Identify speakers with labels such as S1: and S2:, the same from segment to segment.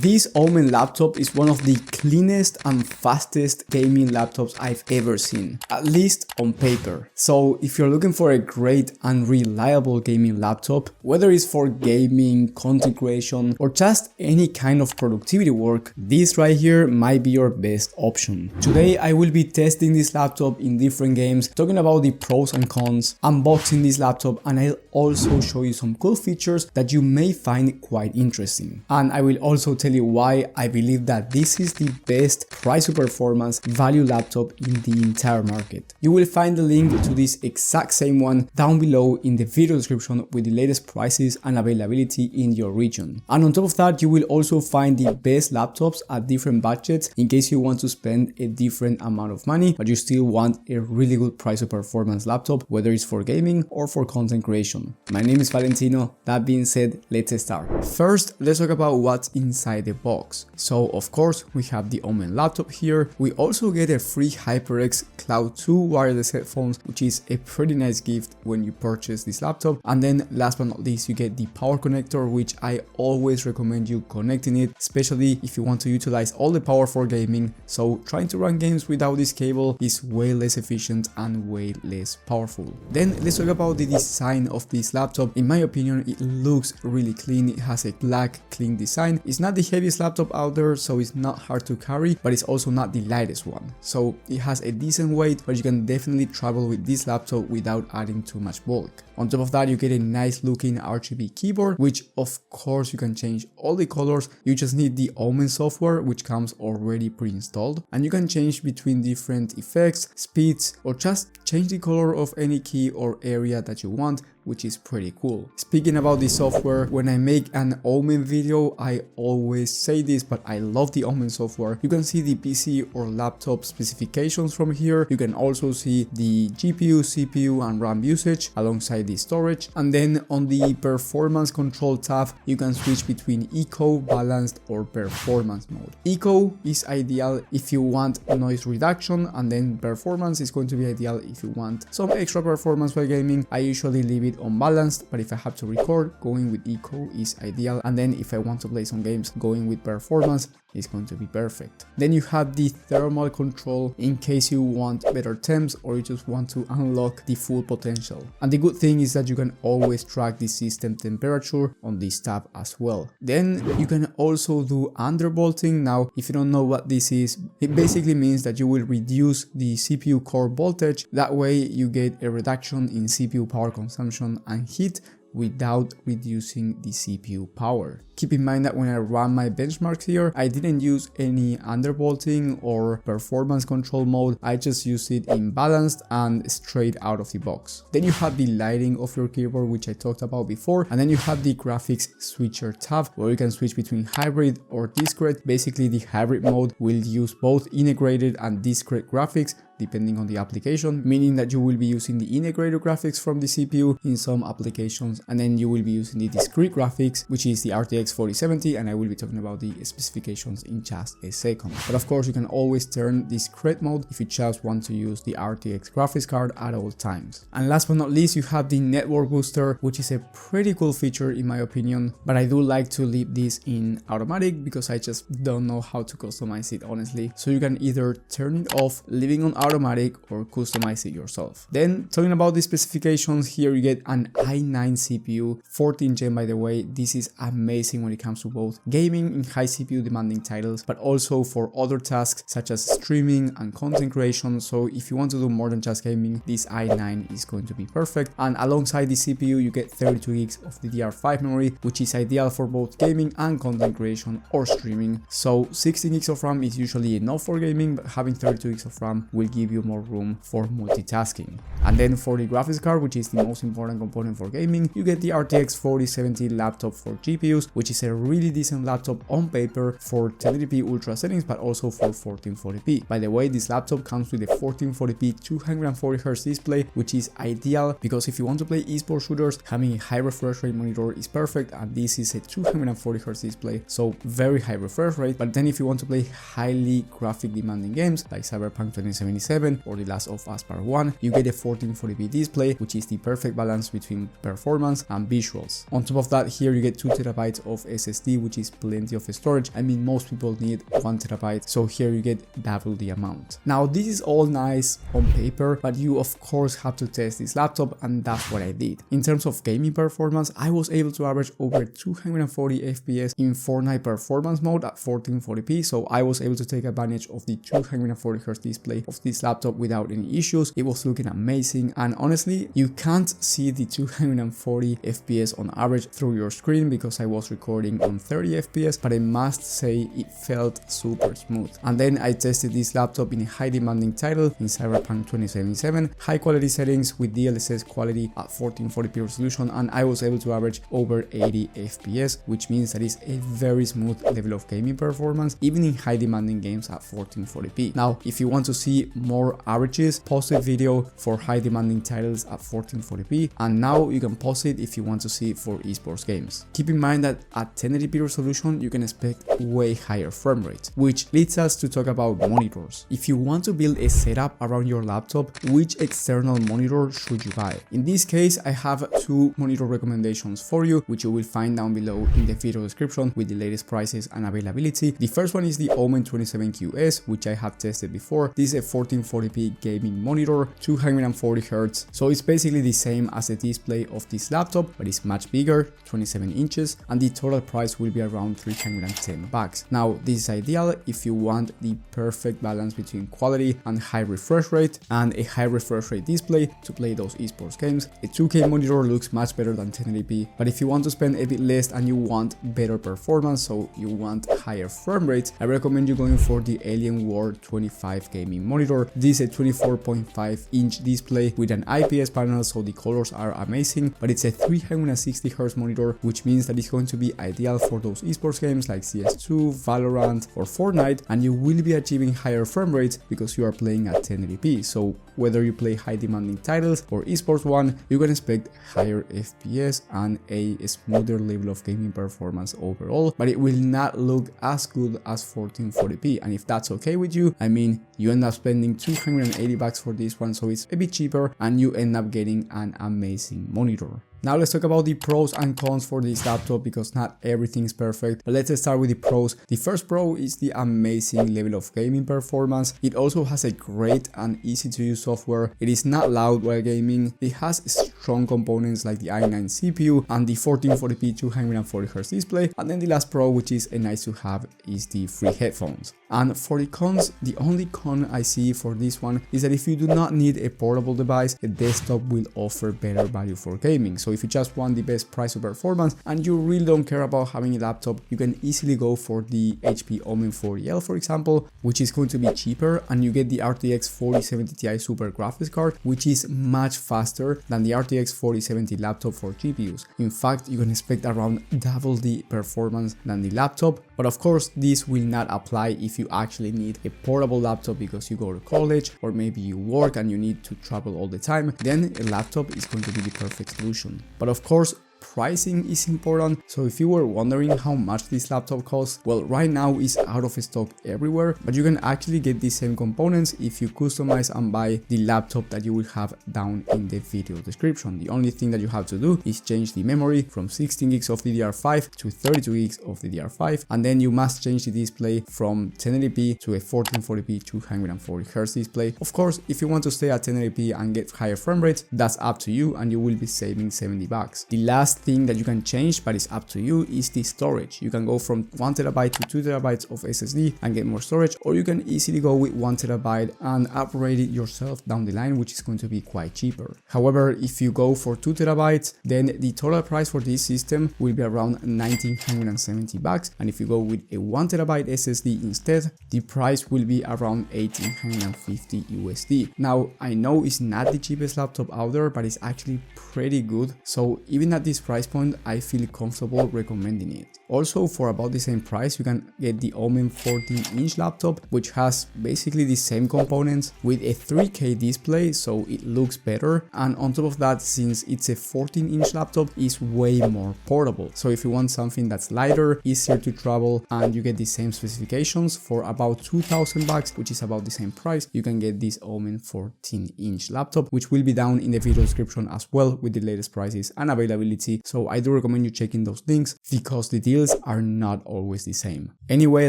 S1: This Omen laptop is one of the cleanest and fastest gaming laptops I've ever seen, at least on paper. So if you're looking for a great and reliable gaming laptop, whether it's for gaming, content creation, or just any kind of productivity work, this right here might be your best option. Today I will be testing this laptop in different games, talking about the pros and cons, unboxing this laptop, and I'll also show you some cool features that you may find quite interesting. And I will also tell you why I believe that this is the best price to performance value laptop in the entire market. You will find the link to this exact same one down below in the video description with the latest prices and availability in your region. And on top of that, you will also find the best laptops at different budgets in case you want to spend a different amount of money but you still want a really good price to performance laptop, whether it's for gaming or for content creation. My name is Valentino. That being said, let's start. First, let's talk about what's inside the box. So of course we have the Omen laptop here. We also get a free HyperX Cloud 2 wireless headphones, which is a pretty nice gift when you purchase this laptop. And then last but not least, you get the power connector, which I always recommend you connecting it, especially if you want to utilize all the power for gaming. So trying to run games without this cable is way less efficient and way less powerful. Then let's talk about the design of this laptop. In my opinion, it looks really clean. It has a black clean design. It's not the heaviest laptop out there, so it's not hard to carry, but it's also not the lightest one. So it has a decent weight, but you can definitely travel with this laptop without adding too much bulk. On top of that, you get a nice looking RGB keyboard, which of course you can change all the colors. You just need the Omen software, which comes already pre-installed, and you can change between different effects, speeds, or just change the color of any key or area that you want, which is pretty cool. Speaking about the software, when I make an Omen video, I always say this, but I love the Omen software. You can see the PC or laptop specifications from here. You can also see the GPU, CPU, and RAM usage alongside the storage. And then on the performance control tab, you can switch between eco, balanced, or performance mode. Eco is ideal if you want noise reduction, and then performance is going to be ideal if you want some extra performance while gaming. I usually leave it unbalanced, but if I have to record, going with eco is ideal, and then if I want to play some games, going with performance is going to be perfect. Then you have the thermal control in case you want better temps or you just want to unlock the full potential. And the good thing is that you can always track the system temperature on this tab as well. Then you can also do undervolting. Now, if you don't know what this is, it basically means that you will reduce the CPU core voltage. That way you get a reduction in CPU power consumption and heat without reducing the CPU power. Keep in mind that when I run my benchmarks here, I didn't use any undervolting or performance control mode. I just used it in balanced and straight out of the box. Then you have the lighting of your keyboard, which I talked about before, and then you have the graphics switcher tab where you can switch between hybrid or discrete. Basically, the hybrid mode will use both integrated and discrete graphics depending on the application, meaning that you will be using the integrated graphics from the CPU in some applications, and then you will be using the discrete graphics, which is the RTX 4070, and I will be talking about the specifications in just a second. But of course, you can always turn discrete mode if you just want to use the RTX graphics card at all times. And last but not least, you have the network booster, which is a pretty cool feature in my opinion, but I do like to leave this in automatic because I just don't know how to customize it honestly. So you can either turn it off, leaving on automatic, or customize it yourself. Then talking about the specifications, here you get an i9 CPU, 14 gen by the way. This is amazing when it comes to both gaming in high CPU demanding titles, but also for other tasks such as streaming and content creation. So if you want to do more than just gaming, this i9 is going to be perfect. And alongside the CPU, you get 32 gigs of DDR5 memory, which is ideal for both gaming and content creation or streaming. So 16 gigs of RAM is usually enough for gaming, but having 32 gigs of RAM will give you more room for multitasking. And then for the graphics card, which is the most important component for gaming, you get the RTX 4070 laptop for GPUs, which is a really decent laptop on paper for 1080p ultra settings, but also for 1440p. By the way, this laptop comes with a 1440p 240Hz display, which is ideal because if you want to play esports shooters, having a high refresh rate monitor is perfect, and this is a 240Hz display, so very high refresh rate. But then if you want to play highly graphic demanding games like Cyberpunk 2077 2077 or The Last of Us Part 1, you get a 1440p display, which is the perfect balance between performance and visuals. On top of that, here you get 2TB of SSD, which is plenty of storage. I mean, most people need 1TB, so here you get double the amount. Now, this is all nice on paper, but you of course have to test this laptop, and that's what I did. In terms of gaming performance, I was able to average over 240 FPS in Fortnite performance mode at 1440p, so I was able to take advantage of the 240Hz display of this laptop without any issues. It was looking amazing, and honestly, you can't see the 240 FPS on average through your screen because I was recording on 30 FPS, but I must say it felt super smooth. And then I tested this laptop in a high demanding title in Cyberpunk 2077, high quality settings with DLSS quality at 1440p resolution, and I was able to average over 80 FPS, which means that it's a very smooth level of gaming performance even in high demanding games at 1440p. Now, if you want to see more averages, pause the video for high demanding titles at 1440p, and now you can pause it if you want to see for esports games. Keep in mind that at 1080p resolution you can expect way higher frame rate, which leads us to talk about monitors. If you want to build a setup around your laptop, which external monitor should you buy? In this case, I have two monitor recommendations for you, which you will find down below in the video description with the latest prices and availability. The first one is the Omen 27QS, which I have tested before. This is a 1440p gaming monitor, 240Hz, so it's basically the same as the display of this laptop, but it's much bigger, 27 inches, and the total price will be around $310. Now, this is ideal if you want the perfect balance between quality and high refresh rate, and a high refresh rate display to play those esports games. A 2K monitor looks much better than 1080p, but if you want to spend a bit less and you want better performance, so you want higher frame rates, I recommend you going for the Alienware 25 gaming monitor. This is a 24.5-inch display with an IPS panel, so the colors are amazing, but it's a 360Hz monitor, which means that it's going to be ideal for those esports games like CS2, Valorant, or Fortnite, and you will be achieving higher frame rates because you are playing at 1080p. So whether you play high demanding titles or esports one, you can expect higher FPS and a smoother level of gaming performance overall, but it will not look as good as 1440p. And if that's okay with you, I mean, you end up spending $280 for this one, so it's a bit cheaper and you end up getting an amazing monitor. Now let's talk about the pros and cons for this laptop, because not everything is perfect, but let's start with the pros. The first pro is the amazing level of gaming performance. It also has a great and easy to use software. It is not loud while gaming. It has strong components like the i9 CPU and the 1440p 240Hz display. And then the last pro, which is a nice to have, is the free headphones. And for the cons, the only con I see for this one is that if you do not need a portable device, a desktop will offer better value for gaming. So if you just want the best price to performance and you really don't care about having a laptop, you can easily go for the HP Omen 40L, for example, which is going to be cheaper, and you get the RTX 4070 Ti Super graphics card, which is much faster than the RTX 4070 laptop for GPUs. In fact, you can expect around double the performance than the laptop, but of course this will not apply if you actually need a portable laptop because you go to college or maybe you work and you need to travel all the time. Then a laptop is going to be the perfect solution. But of course, pricing is important. So if you were wondering how much this laptop costs, well, right now it's out of stock everywhere, but you can actually get the same components if you customize and buy the laptop that you will have down in the video description. The only thing that you have to do is change the memory from 16 gigs of DDR5 to 32 gigs of DDR5, and then you must change the display from 1080p to a 1440p 240Hz display. Of course, if you want to stay at 1080p and get higher frame rates, that's up to you and you will be saving $70. The last thing that you can change, but it's up to you, is the storage. You can go from 1TB to 2TB of SSD and get more storage, or you can easily go with 1TB and upgrade it yourself down the line, which is going to be quite cheaper. However, if you go for 2TB, then the total price for this system will be around $1,970, and if you go with a 1TB SSD instead, the price will be around $1,850 USD. Now, I know it's not the cheapest laptop out there, but it's actually pretty good, so even at this price point, I feel comfortable recommending it. Also, for about the same price, you can get the Omen 14-inch laptop, which has basically the same components with a 3K display, so it looks better. And on top of that, since it's a 14-inch laptop, it's way more portable. So if you want something that's lighter, easier to travel, and you get the same specifications for about 2,000 bucks, which is about the same price, you can get this Omen 14-inch laptop, which will be down in the video description as well with the latest prices and availability. So I do recommend you checking those links because the deals are not always the same. Anyway,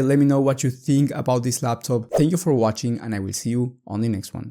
S1: let me know what you think about this laptop. Thank you for watching and I will see you on the next one.